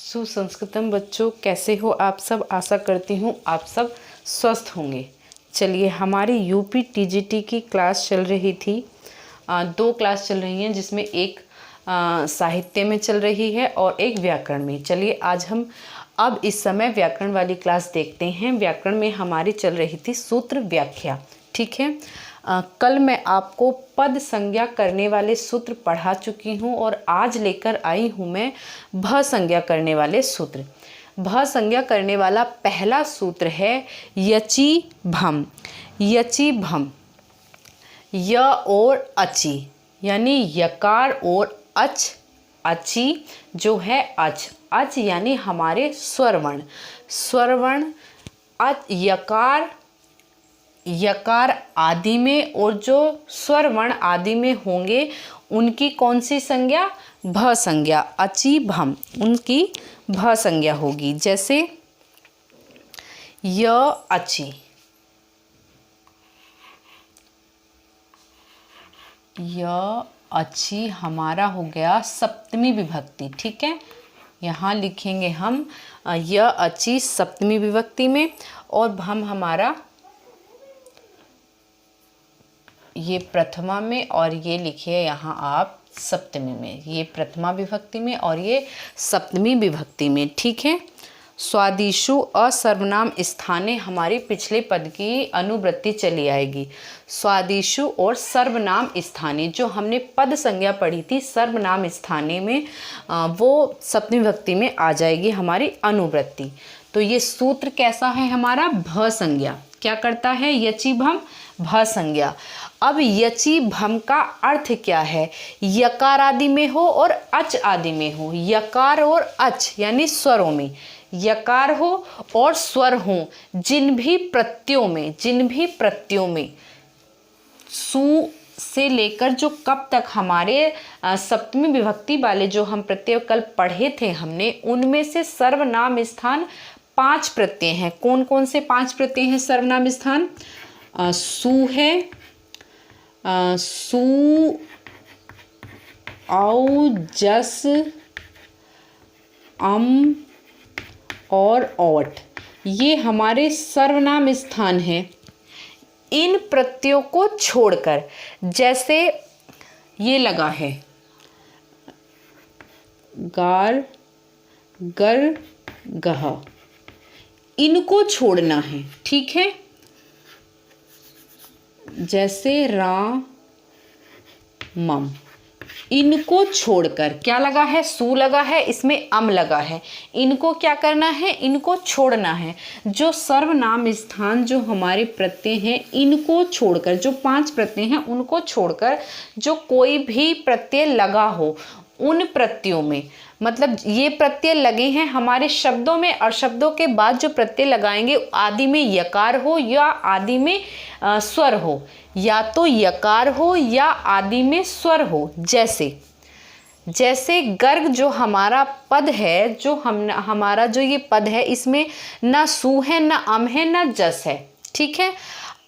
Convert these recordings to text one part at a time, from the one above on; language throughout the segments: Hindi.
सुसंस्कृतम बच्चों, कैसे हो आप सब। आशा करती हूँ आप सब स्वस्थ होंगे। चलिए, हमारी यूपी टीजीटी की क्लास चल रही थी। 2 क्लास चल रही हैं, जिसमें एक साहित्य में चल रही है और एक व्याकरण में। चलिए, आज हम अब इस समय व्याकरण वाली क्लास देखते हैं। व्याकरण में हमारी चल रही थी सूत्र व्याख्या। ठीक है। कल मैं आपको पद संज्ञा करने वाले सूत्र पढ़ा चुकी हूँ और आज लेकर आई हूँ मैं भ संज्ञा करने वाले सूत्र। भ संज्ञा करने वाला पहला सूत्र है यचि भम। यचि भम, य और अचि यानी यकार और अच, अचि जो है अच, अच यानी हमारे स्वरवर्ण। स्वरवर्ण यकार, यकार आदि में और जो स्वर वर्ण आदि में होंगे उनकी कौन सी संज्ञा? भ संज्ञा। अचि भम, उनकी भ संज्ञा होगी। जैसे य अचि, य अचि हमारा हो गया सप्तमी विभक्ति। ठीक है, यहाँ लिखेंगे हम य अचि सप्तमी विभक्ति में, और भम हमारा ये प्रथमा में, और ये लिखिए यहाँ आप सप्तमी में। ये प्रथमा विभक्ति में और ये सप्तमी विभक्ति में। ठीक है। स्वादिषु असर्वनाम स्थाने, हमारी पिछले पद की अनुवृत्ति चली आएगी। स्वादिषु और सर्वनाम स्थाने, जो हमने पद संज्ञा पढ़ी थी सर्वनाम स्थाने में, वो सप्तमी विभक्ति में आ जाएगी हमारी अनुवृत्ति। तो ये सूत्र कैसा है हमारा? भ संज्ञा। क्या करता है? यचि भम, भ संज्ञा। अब यचि भम का अर्थ क्या है? यकार आदि में हो और अच आदि में हो। यकार और अच यानी स्वरों में, यकार हो और स्वर हो, जिन भी प्रत्ययों में सु से लेकर जो कब तक हमारे सप्तमी विभक्ति वाले जो हम प्रत्यय कल पढ़े थे हमने, उनमें से सर्वनाम स्थान 5 प्रत्यय हैं। कौन कौन से 5 प्रत्यय हैं सर्वनाम स्थान? सु है, सु, औ, जस, अम और औट, ये हमारे सर्वनाम स्थान हैं। इन प्रत्ययों को छोड़कर, जैसे ये लगा है गार, गर, गह, इनको छोड़ना है। ठीक है। जैसे रा, मम, इनको छोड़कर, क्या लगा है? सु लगा है, इसमें अम लगा है, इनको क्या करना है? इनको छोड़ना है। जो सर्वनाम स्थान जो हमारे प्रत्यय हैं, इनको छोड़कर, जो 5 प्रत्यय हैं उनको छोड़कर जो कोई भी प्रत्यय लगा हो, उन प्रत्ययों में, मतलब ये प्रत्यय लगे हैं हमारे शब्दों में, और शब्दों के बाद जो प्रत्यय लगाएंगे आदि में यकार हो या आदि में स्वर हो, या तो यकार हो या आदि में स्वर हो। जैसे गर्ग जो हमारा पद है, जो हमारा जो ये पद है, इसमें ना सु है, ना अम है, ना जस है। ठीक है।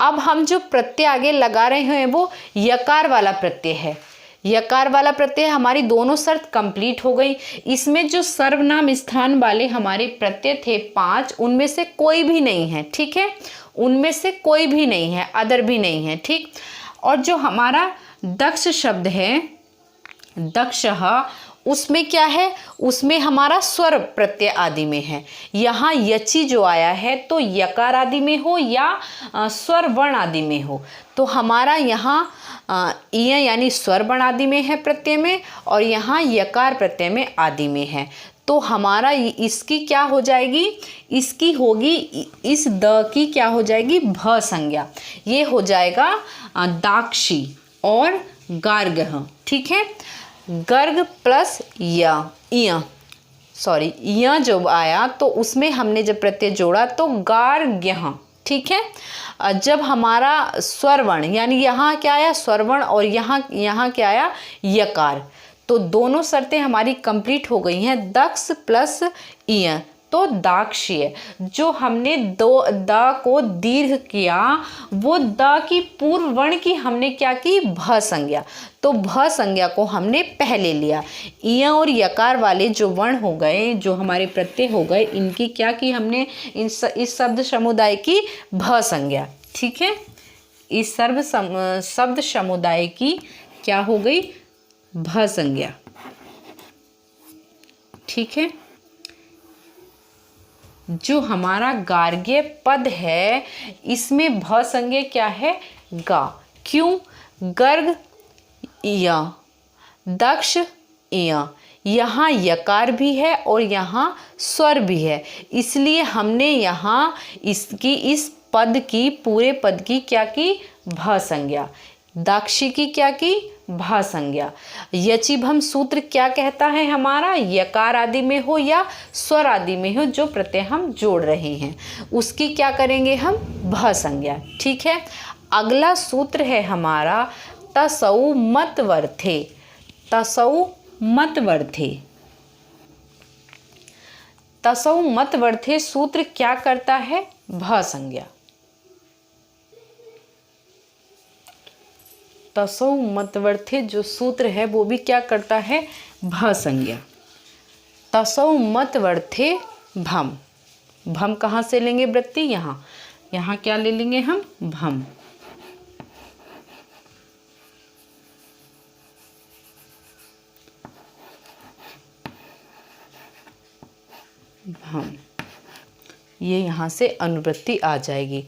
अब हम जो प्रत्यय आगे लगा रहे हैं वो यकार वाला प्रत्यय है। यकार वाला प्रत्यय, हमारी दोनों शर्त कंप्लीट हो गई। इसमें जो सर्वनाम स्थान वाले हमारे प्रत्यय थे 5, उनमें से कोई भी नहीं है। ठीक है, उनमें से कोई भी नहीं है, अदर भी नहीं है। ठीक। और जो हमारा दक्ष शब्द है, दक्षः, उसमें क्या है? उसमें हमारा स्वर प्रत्यय आदि में है। यहाँ यचि जो आया है तो यकार आदि में हो या स्वर वर्ण आदि में हो, तो हमारा यहाँ इय यानी स्वर वर्ण आदि में है प्रत्यय में, और यहाँ यकार प्रत्यय में आदि में है। तो हमारा इसकी क्या हो जाएगी? इसकी होगी, इस द की क्या हो जाएगी? भ संज्ञा। ये हो जाएगा दाक्षी और गार्गः। ठीक है। गर्ग प्लस य, सॉरी य जो आया तो उसमें हमने जब प्रत्यय जोड़ा तो गार्ग्यः। ठीक है। जब हमारा स्वरवर्ण, यानी यहाँ क्या आया? स्वरवर्ण, और यहाँ क्या आया? यकार। तो दोनों शर्तें हमारी कंप्लीट हो गई हैं। दक्ष प्लस इय, तो दाक्षीय। जो हमने दो द को दीर्घ किया, वो द की पूर्व वर्ण की हमने क्या की, भ संज्ञा। तो भ संज्ञा को हमने पहले लिया। य और यकार वाले जो वर्ण हो गए, जो हमारे प्रत्यय हो गए, इनकी क्या की हमने, इस शब्द समुदाय की भ संज्ञा। ठीक है, इस शब्द समुदाय की क्या हो गई, भ संज्ञा। ठीक है, जो हमारा गार्ग्य पद है इसमें भ संज्ञा क्या है, गा। क्यों, गर्ग य, दक्ष य, यहाँ यकार भी है और यहाँ स्वर भी है, इसलिए हमने यहाँ इसकी, इस पद की, पूरे पद की क्या की, भ संज्ञा। दाक्षी की क्या की, भा संज्ञा। यचिभम सूत्र क्या कहता है हमारा, यकार आदि में हो या स्वर आदि में हो जो प्रत्यय हम जोड़ रहे हैं, उसकी क्या करेंगे हम, भा संज्ञा। ठीक है, अगला सूत्र है हमारा तसौ मतवर्थे। तसौ मतवर्थे, तसौ मतवर्थे सूत्र क्या करता है, भा संज्ञा। तसौ मतवर्थे जो सूत्र है वो भी क्या करता है, भ संज्ञा। तसौ मतवर्थे भम। भम कहाँ से लेंगे वृत्ति, यहाँ, यहाँ क्या ले लेंगे हम, भम। भम, ये यहाँ से अनुवृत्ति आ जाएगी।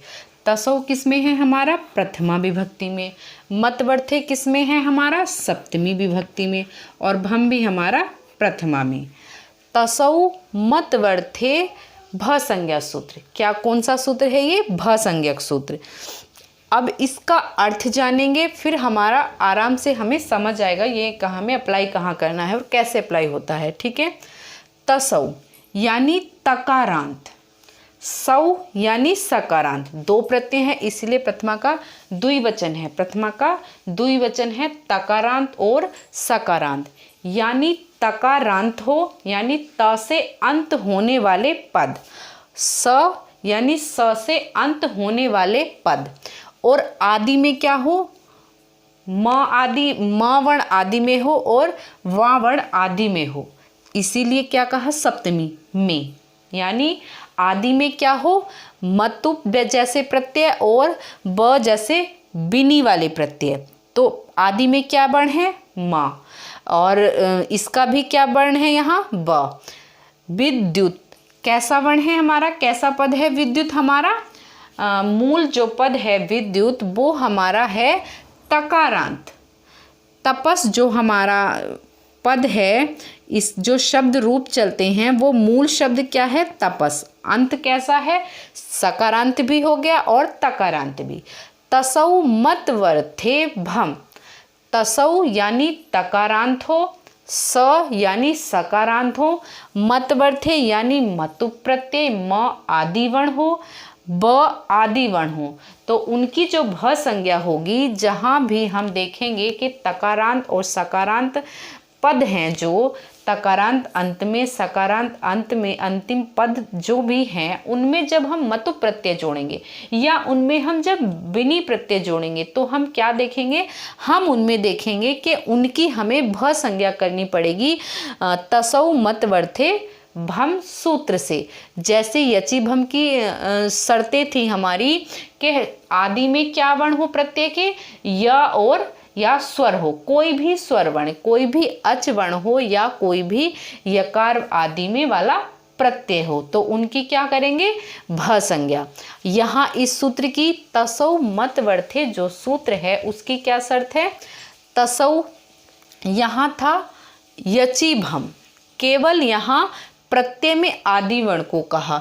तसौ किस में है हमारा, प्रथमा विभक्ति में। मतवर्थे किस में है हमारा, सप्तमी विभक्ति में। और भम भी हमारा प्रथमा में। तसौ मतवर्थे भ संज्ञा सूत्र, क्या कौन सा सूत्र है ये, भ संज्ञक सूत्र। अब इसका अर्थ जानेंगे, फिर हमारा आराम से हमें समझ आएगा ये कहाँ में अप्लाई कहाँ करना है और कैसे अप्लाई होता है। ठीक है, तसौ यानी तकारांत, सौ यानी सकारांत। दो प्रत्यय हैं इसलिए प्रथमा का द्विवचन है, प्रथमा का द्विवचन है तकारांत और सकारांत। यानी तकारांत हो यानी त से अंत होने वाले पद, स यानी स से अंत होने वाले पद, और आदि में क्या हो, म आदि, म वर्ण आदि में हो और वा वर्ण आदि में हो, इसीलिए क्या कहा, सप्तमी में। यानी आदि में क्या हो, मतुप जैसे प्रत्यय और ब जैसे बिनी वाले प्रत्यय। तो आदि में क्या वर्ण है, म, और इसका भी क्या वर्ण है यहाँ, ब। विद्युत कैसा वर्ण है हमारा, कैसा पद है विद्युत हमारा, मूल जो पद है विद्युत वो हमारा है तकारांत। तपस जो हमारा पद है, इस जो शब्द रूप चलते हैं वो मूल शब्द क्या है, तपस। अंत कैसा है, सकारांत भी हो गया और तकारांत भी। तसौ मतवर्थे भम, तसौ यानी तकारांत हो, स यानी सकारांत हो, मतवर्थे यानी मतु प्रत्यय म आदि वर्ण हो, ब आदि वर्ण हो, तो उनकी जो भ संज्ञा होगी, जहाँ भी हम देखेंगे कि तकारांत और सकारांत पद हैं, जो तकारांत अंत में, सकारांत अंत में, अंतिम पद जो भी हैं, उनमें जब हम मतु प्रत्यय जोड़ेंगे या उनमें हम जब बिनी प्रत्यय जोड़ेंगे तो हम क्या देखेंगे, हम उनमें देखेंगे कि उनकी हमें भ संज्ञा करनी पड़ेगी तसौ मतवर्थे भम सूत्र से। जैसे यचिभम की शर्तें थी हमारी कि आदि में क्या वर्ण हो प्रत्यय के, य और या स्वर हो, कोई भी स्वर वर्ण, कोई भी अच वर्ण हो या कोई भी यकार आदि में वाला प्रत्यय हो, तो उनकी क्या करेंगे, भ संज्ञा। यहाँ इस सूत्र की तसौ मतवर्थे जो सूत्र है उसकी क्या शर्त है, तसौ यहाँ था यचिभम, केवल यहाँ प्रत्यय में आदि वर्ण को कहा,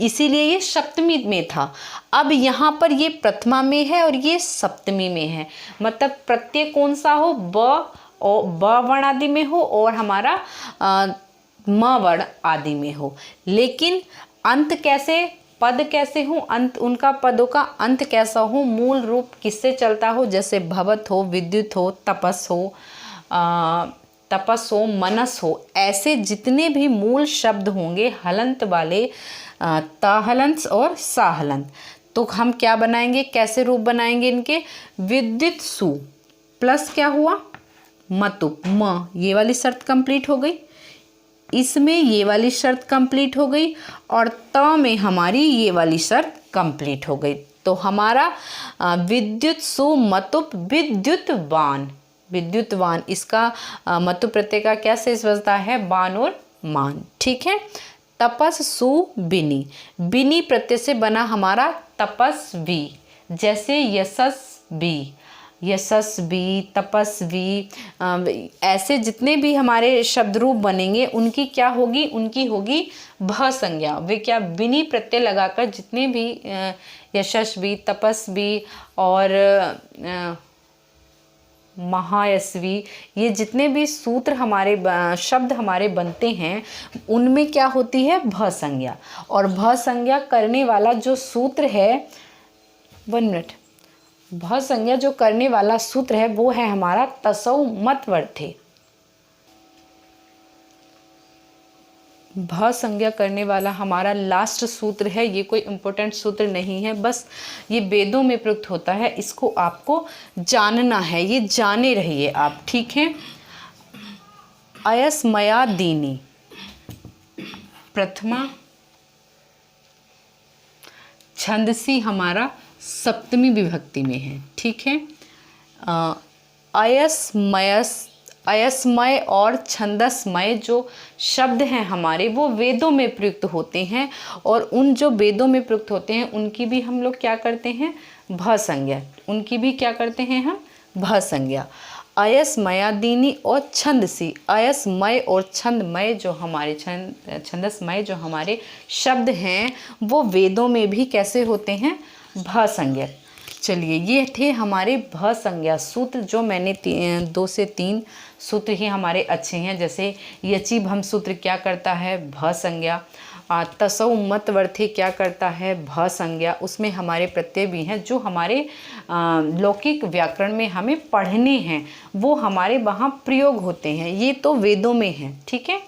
इसीलिए ये सप्तमी में था। अब यहाँ पर ये प्रथमा में है और ये सप्तमी में है, मतलब प्रत्यय कौन सा हो, ब वर्ण आदि में हो और हमारा म वर्ण आदि में हो। लेकिन अंत कैसे, पद कैसे हो, अंत उनका पदों का अंत कैसा हो, मूल रूप किससे चलता हो, जैसे भवत हो, विद्युत हो, तपस हो, तपस हो, मनस हो, ऐसे जितने भी मूल शब्द होंगे हलंत वाले, ताहलंत और साहलंत, तो हम क्या बनाएंगे, कैसे रूप बनाएंगे इनके, विद्युत सु प्लस क्या हुआ, मतुप म, ये वाली शर्त कंप्लीट हो गई, इसमें ये वाली शर्त कंप्लीट हो गई और त में हमारी ये वाली शर्त कंप्लीट हो गई। तो हमारा विद्युत सु मतुप विद्युतवान, विद्युतवान, इसका मतु प्रत्यय का क्या शेष बचता है, बान और मान। ठीक है। तपस सु बिनी, बिनी प्रत्यय से बना हमारा तपस्वी, जैसे यशस्वी, यशस्वी, तपस्वी, ऐसे जितने भी हमारे शब्द रूप बनेंगे उनकी क्या होगी, उनकी होगी भ संज्ञा। वे क्या, बिनी प्रत्यय लगाकर जितने भी यशस्वी, तपस्वी और महायशवी, ये जितने भी सूत्र हमारे शब्द हमारे बनते हैं उनमें क्या होती है, भ संज्ञा। और भ संज्ञा करने वाला जो सूत्र है, 1 मिनट, भ संज्ञा जो करने वाला सूत्र है वो है हमारा तसौ मतवर्थे। भ संज्ञा करने वाला हमारा लास्ट सूत्र है, ये कोई इम्पोर्टेंट सूत्र नहीं है, बस ये वेदों में प्रयुक्त होता है, इसको आपको जानना है, ये जाने रहिए आप। ठीक है। अयस्मया दीनी, प्रथमा छंदसी हमारा सप्तमी विभक्ति में है। ठीक है। अयस्मय और छंदस्मय जो शब्द हैं हमारे वो वेदों में प्रयुक्त होते हैं, और उन जो वेदों में प्रयुक्त होते हैं उनकी भी हम लोग क्या करते हैं, भ संज्ञा, उनकी भी क्या करते हैं हम, भ संज्ञा। अयस्मयादीनी और छंदसी, अयस्मय और छंदमय जो हमारे छंदस्मय जो हमारे शब्द हैं वो वेदों में भी कैसे होते हैं, भ संज्ञा। चलिए, ये थे हमारे भ संज्ञा सूत्र, जो मैंने 2 से 3 सूत्र ही हमारे अच्छे हैं। जैसे यचि भम सूत्र क्या करता है, भ संज्ञा। तसौ मतवर्थे क्या करता है, भ संज्ञा। उसमें हमारे प्रत्यय भी हैं जो हमारे लौकिक व्याकरण में हमें पढ़ने हैं, वो हमारे वहाँ प्रयोग होते हैं, ये तो वेदों में हैं। ठीक है,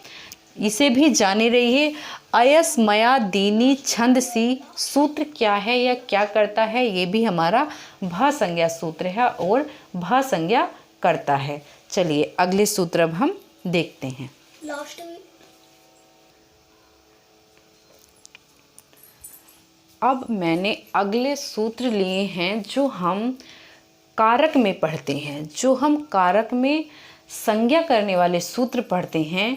इसे भी जाने रहिए। अयस्मया दीनी छंदसी सूत्र क्या है या क्या करता है, ये भी हमारा भ संज्ञा सूत्र है और भ संज्ञा करता है। चलिए अगले सूत्र अब हम देखते हैं। अब मैंने अगले सूत्र लिए हैं जो हम कारक में पढ़ते हैं, जो हम कारक में संज्ञा करने वाले सूत्र पढ़ते हैं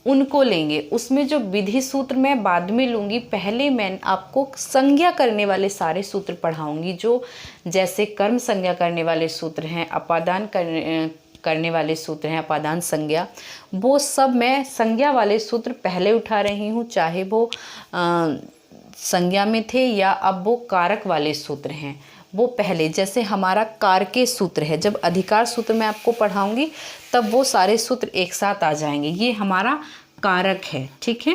उनको लेंगे। उसमें जो विधि सूत्र मैं बाद में लूँगी, पहले मैं आपको संज्ञा करने वाले सारे सूत्र पढ़ाऊँगी, जो जैसे कर्म संज्ञा करने वाले सूत्र हैं, अपादान करने वाले सूत्र हैं, अपादान संज्ञा, वो सब मैं संज्ञा वाले सूत्र पहले उठा रही हूँ, चाहे वो संज्ञा में थे या अब वो कारक वाले सूत्र हैं, वो पहले। जैसे हमारा कारके सूत्र है, जब अधिकार सूत्र मैं आपको पढ़ाऊंगी तब वो सारे सूत्र एक साथ आ जाएंगे। ये हमारा कारक है। ठीक है,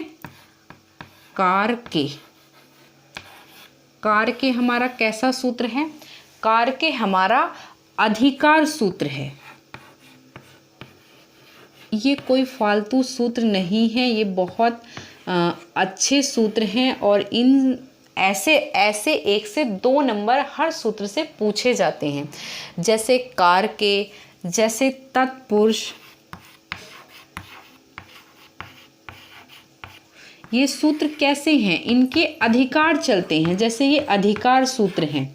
कारके, कारके हमारा कैसा सूत्र है, कारके हमारा अधिकार सूत्र है। ये कोई फालतू सूत्र नहीं है, ये बहुत अच्छे सूत्र हैं और इन ऐसे 1 से 2 नंबर हर सूत्र से पूछे जाते हैं। जैसे कार के, जैसे तत्पुरुष, ये सूत्र कैसे हैं, इनके अधिकार चलते हैं। जैसे ये अधिकार सूत्र हैं,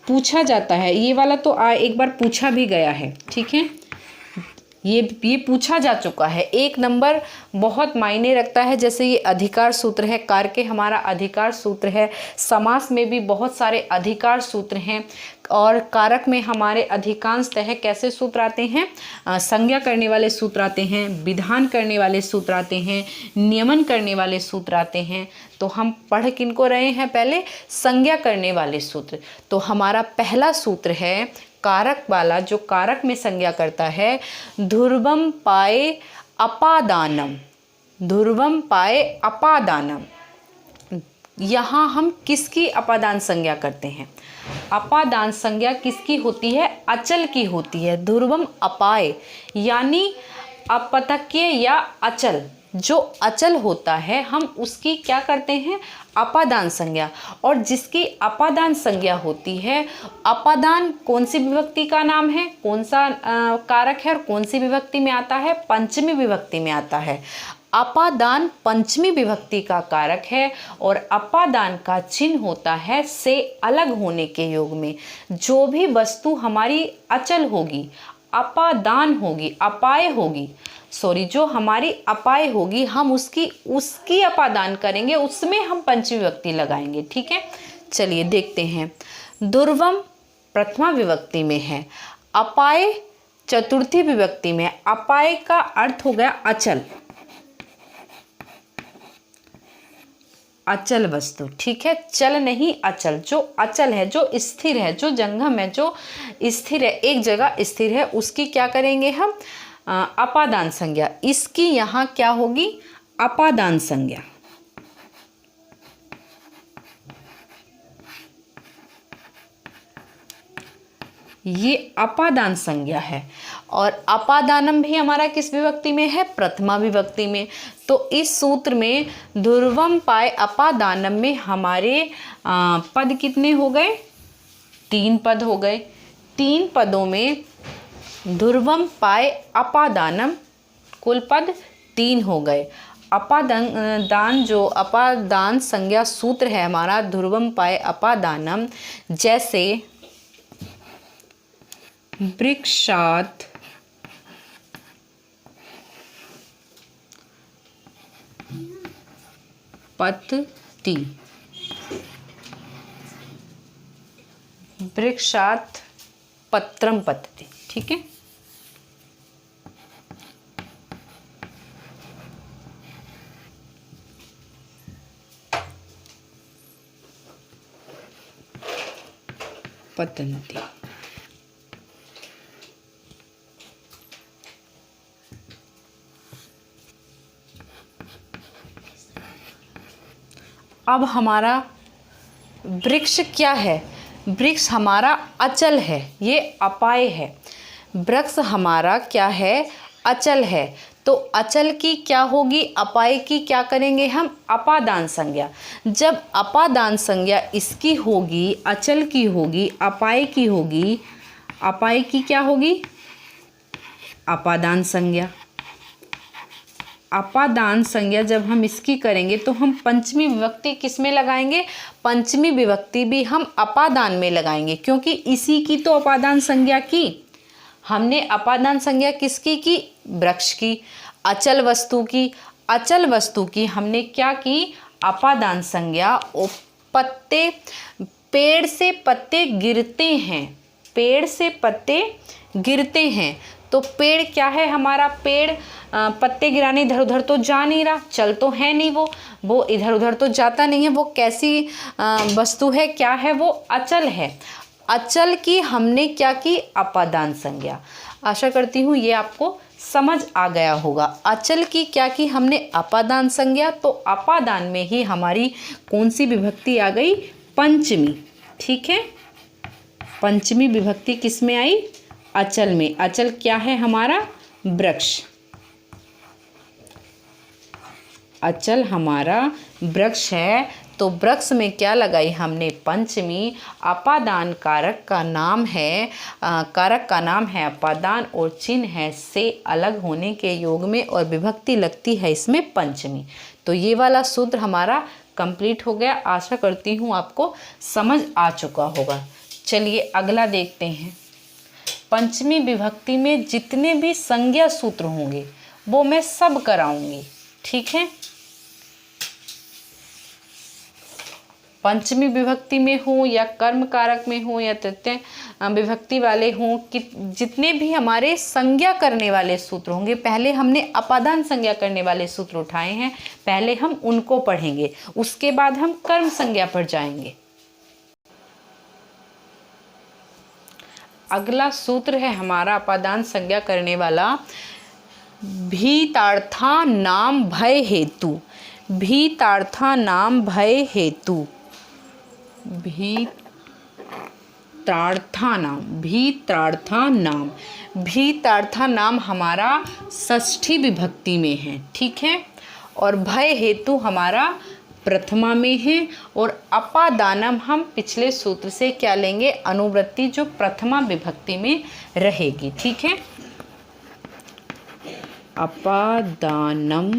पूछा जाता है, ये वाला तो एक बार पूछा भी गया है। ठीक है, ये पूछा जा चुका है, 1 नंबर बहुत मायने रखता है। जैसे ये अधिकार सूत्र है, कार के हमारा अधिकार सूत्र है। समास में भी बहुत सारे अधिकार सूत्र हैं और कारक में हमारे अधिकांशतः कैसे सूत्र आते हैं, संज्ञा करने वाले सूत्र आते हैं, विधान करने वाले सूत्र आते हैं, नियमन करने वाले सूत्र आते हैं। तो हम पढ़ किनको रहे हैं, पहले संज्ञा करने वाले सूत्र। तो हमारा पहला सूत्र है कारक वाला, जो कारक में संज्ञा करता है, ध्रुवम पाए अपादानम, ध्रुवम पाए अपादानम। यहाँ हम किसकी अपादान संज्ञा करते हैं, अपादान संज्ञा किसकी होती है, अचल की होती है। ध्रुवम अपाए यानी अपतक्य या अचल, जो अचल होता है हम उसकी क्या करते हैं, अपादान संज्ञा। और जिसकी अपादान संज्ञा होती है, अपादान कौन सी विभक्ति का नाम है, कौन सा कारक है और कौन सी विभक्ति में आता है, पंचमी विभक्ति में आता है। अपादान पंचमी विभक्ति का कारक है और अपादान का चिन्ह होता है से अलग होने के योग में। जो भी वस्तु हमारी अचल होगी, अपादान होगी, अपाय होगी, जो हमारी अपाय होगी, हम उसकी अपादान करेंगे, उसमें हम पंचमी विभक्ति लगाएंगे। ठीक है, चलिए देखते हैं। दुर्वम प्रथमा विभक्ति में है, अपाय चतुर्थी विभक्ति में। अपाय का अर्थ हो गया अचल, अचल वस्तु। ठीक है, चल नहीं अचल, जो अचल है, जो स्थिर है, जो जंगम है, जो स्थिर है, एक जगह स्थिर है, उसकी क्या करेंगे हम, अपादान संज्ञा। इसकी यहाँ क्या होगी, अपादान संज्ञा। ये अपादान संज्ञा है। और अपादानम भी हमारा किस विभक्ति में है, प्रथमा विभक्ति में। तो इस सूत्र में ध्रुवम पाए अपादानम में हमारे पद कितने हो गए, 3 पद हो गए। 3 पदों में ध्रुवम पाए अपादानम, कुल पद 3 हो गए। अपादान जो अपादान संज्ञा सूत्र है हमारा, ध्रुवम पाए अपादानम, जैसे वृक्षात् पतति, वृक्षात् पत्रम पतति। ठीक है, पतंती। अब हमारा वृक्ष क्या है, वृक्ष हमारा अचल है, ये अपाय है। वृक्ष हमारा क्या है, अचल है। तो अचल की क्या होगी, अपाय की क्या करेंगे हम, अपादान संज्ञा। जब अपादान संज्ञा इसकी होगी, अचल की होगी, अपाय की होगी, अपाय की क्या होगी, अपादान संज्ञा। अपादान संज्ञा जब हम इसकी करेंगे तो हम पंचमी विभक्ति किस में लगाएंगे, पंचमी विभक्ति भी हम अपादान में लगाएंगे, क्योंकि इसी की तो अपादान संज्ञा की हमने। अपादान संज्ञा किसकी की, वृक्ष की, अचल वस्तु की। अचल वस्तु की हमने क्या की, अपादान संज्ञा। पत्ते, पेड़ से पत्ते गिरते हैं, पेड़ से पत्ते गिरते हैं। तो पेड़ क्या है हमारा, पेड़ पत्ते गिराने इधर उधर तो जा नहीं रहा, चल तो है नहीं, वो इधर उधर तो जाता नहीं है। वो कैसी वस्तु है, क्या है, वो अचल है। अचल की हमने क्या की, अपादान संज्ञा। आशा करती हूँ ये आपको समझ आ गया होगा। अचल की क्या की हमने, अपादान संज्ञा। तो अपादान में ही हमारी कौन सी विभक्ति आ गई, पंचमी। ठीक है, पंचमी विभक्ति किस में आई, अचल में। अचल क्या है हमारा, वृक्ष। अचल हमारा वृक्ष है। तो वृक्ष में क्या लगाई हमने, पंचमी। अपादान कारक का नाम है, कारक का नाम है अपादान और चिन्ह है से अलग होने के योग में, और विभक्ति लगती है इसमें पंचमी। तो ये वाला सूत्र हमारा कंप्लीट हो गया। आशा करती हूँ आपको समझ आ चुका होगा। चलिए अगला देखते हैं। पंचमी विभक्ति में जितने भी संज्ञा सूत्र होंगे वो मैं सब कराऊंगी। ठीक है, पंचमी विभक्ति में हो या कर्म कारक में हो या तृतीय विभक्ति वाले हों, कि जितने भी हमारे संज्ञा करने वाले सूत्र होंगे, पहले हमने अपादान संज्ञा करने वाले सूत्र उठाए हैं, पहले हम उनको पढ़ेंगे, उसके बाद हम कर्म संज्ञा पर जाएंगे। अगला सूत्र है हमारा अपादान संज्ञा करने वाला, भीतार्था नाम भय हेतु। भीतार्था नाम भय हेतु, भीत्रार्थानाम, भीत्रार्थानाम, भीत्रार्थानाम हमारा षष्ठी विभक्ति में है, ठीक है। और भय हेतु हमारा प्रथमा में है। और अपादानम हम पिछले सूत्र से क्या लेंगे, अनुवृत्ति जो प्रथमा विभक्ति में रहेगी, ठीक है। अपादानम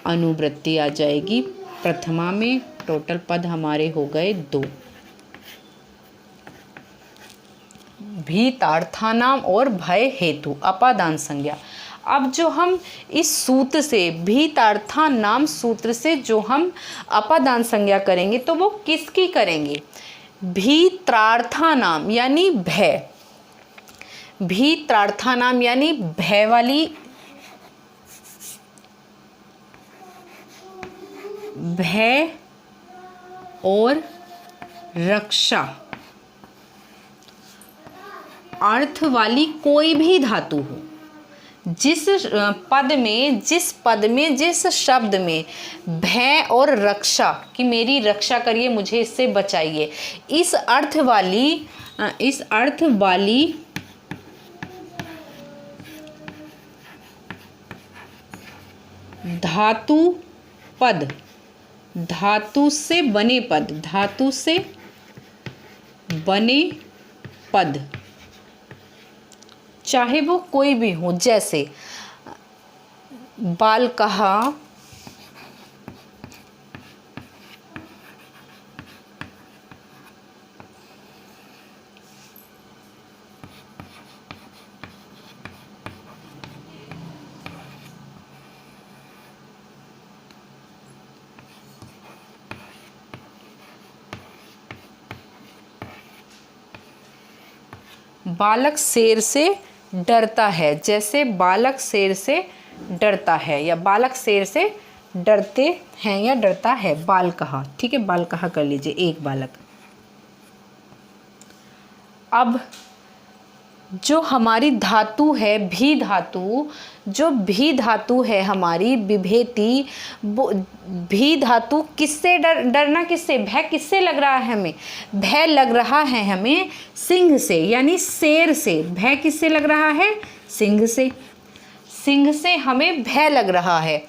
अनुवृत्ति आ जाएगी प्रथमा में। टोटल पद हमारे हो गए 2, भीतार्थानाम और भय हेतु अपादान संज्ञा। अब जो हम इस सूत्र से, भीतार्थानाम सूत्र से जो हम अपादान संज्ञा करेंगे तो वो किसकी करेंगे, भीत्रार्थानाम यानी भय, भीत्रार्थानाम यानी भय वाली, भय और रक्षा अर्थ वाली कोई भी धातु हो, जिस पद में, जिस पद में, जिस शब्द में भय और रक्षा कि मेरी रक्षा करिए, मुझे इससे बचाइए, इस अर्थ वाली धातु पद, धातु से बने पद, धातु से बने पद, चाहे वो कोई भी हो, जैसे बाल कहा, बालक शेर से डरता है, जैसे बालक शेर से डरता है या बालक शेर से डरते हैं या डरता है, बाल कहा, ठीक है, बाल कहा कर लीजिए, एक बालक। अब जो हमारी धातु है भी धातु, जो भी धातु है हमारी विभेति, भी धातु किससे डरना, किससे, भय किससे लग रहा है हमें, भय लग रहा है हमें सिंह से यानी शेर से। भय किससे लग रहा है, सिंह से, सिंह से हमें भय लग रहा है।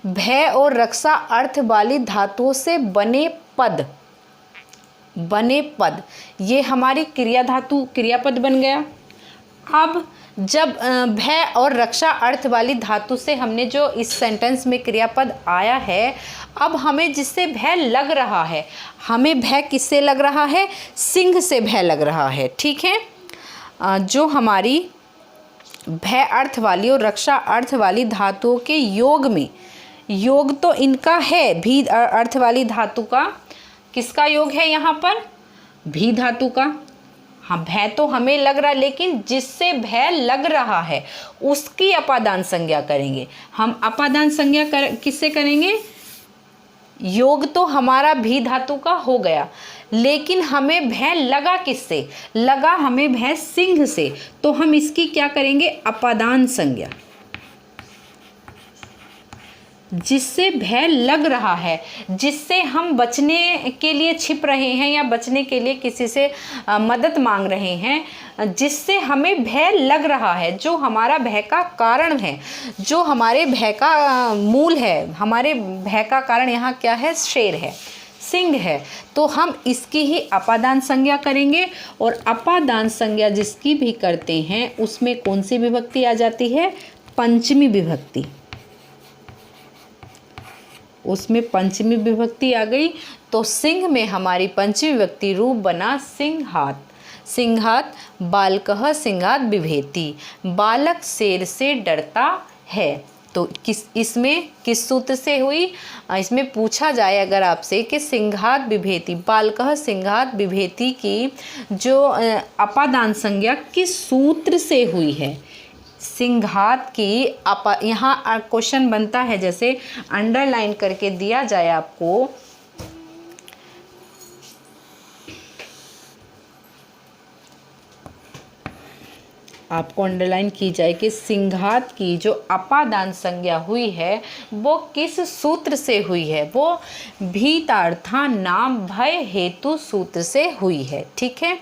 भय और रक्षा अर्थ वाली धातुओं से बने पद, बने पद, ये हमारी क्रिया धातु, क्रियापद बन गया। अब जब भय और रक्षा अर्थ वाली धातु से हमने जो इस सेंटेंस में क्रियापद आया है, अब हमें जिससे भय लग रहा है, हमें भय किससे लग रहा है, सिंह से भय लग रहा है, ठीक है। जो हमारी भय अर्थ वाली और रक्षा अर्थ वाली धातुओं के योग में, योग तो इनका है, भी अर्थ वाली धातु का, किसका योग है यहाँ पर, भी धातु का। हाँ, भय तो हमें लग रहा है, लेकिन जिससे भय लग रहा है उसकी अपादान संज्ञा करेंगे हम। अपादान संज्ञा किससे करेंगे, योग तो हमारा भी धातु का हो गया, लेकिन हमें भय लगा किससे, लगा हमें भय सिंह से, तो हम इसकी क्या करेंगे, अपादान संज्ञा। जिससे भय लग रहा है, जिससे हम बचने के लिए छिप रहे हैं या बचने के लिए किसी से मदद मांग रहे हैं, जिससे हमें भय लग रहा है, जो हमारा भय का कारण है, जो हमारे भय का मूल है, हमारे भय का कारण यहाँ क्या है, शेर है, सिंह है, तो हम इसकी ही अपादान संज्ञा करेंगे। और अपादान संज्ञा जिसकी भी करते हैं उसमें कौन सी विभक्ति आ जाती है, पंचमी विभक्ति, उसमें पंचमी विभक्ति आ गई। तो सिंह में हमारी पंचमी विभक्ति रूप बना सिंहात, सिंहात बालकः सिंहात बिभेति, बालक शेर से डरता है। तो इसमें किस सूत्र से हुई, इसमें पूछा जाए अगर आपसे कि सिंहात बिभेति, बालकः सिंहात बिभेति की जो अपादान संज्ञा किस सूत्र से हुई है, सिंघात की यहाँ क्वेश्चन बनता है, जैसे अंडरलाइन करके दिया जाए आपको, आपको अंडरलाइन की जाए कि सिंघात की जो अपादान संज्ञा हुई है वो किस सूत्र से हुई है, वो भीतार्था नाम भय हेतु सूत्र से हुई है। ठीक है,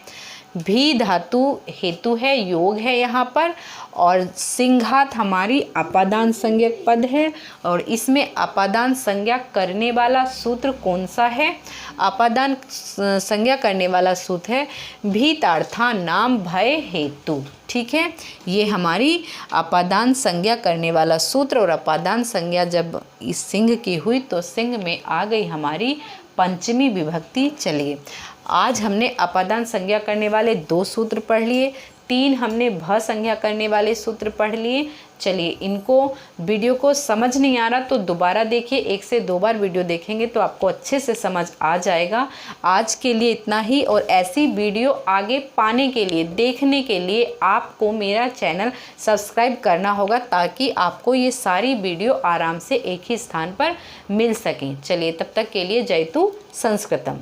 भी धातु हेतु है, योग है यहाँ पर, और सिंघात हमारी अपादान संज्ञक पद है, और इसमें अपादान संज्ञा करने वाला सूत्र कौन सा है? अपादान संज्ञा करने वाला सूत्र है भीतार्था नाम भय हेतु। ठीक है, ये हमारी अपादान संज्ञा करने वाला सूत्र, और अपादान संज्ञा जब इस सिंह की हुई तो सिंह में आ गई हमारी पंचमी विभक्ति। चलिए, आज हमने अपादान संज्ञा करने वाले 2 सूत्र पढ़ लिए, 3 हमने भ संज्ञा करने वाले सूत्र पढ़ लिए। चलिए, इनको वीडियो को समझ नहीं आ रहा तो दोबारा देखिए, 1 से 2 बार वीडियो देखेंगे तो आपको अच्छे से समझ आ जाएगा। आज के लिए इतना ही, और ऐसी वीडियो आगे पाने के लिए, देखने के लिए आपको मेरा चैनल सब्सक्राइब करना होगा, ताकि आपको ये सारी वीडियो आराम से एक ही स्थान पर मिल सकें। चलिए, तब तक के लिए जयतु संस्कृतम।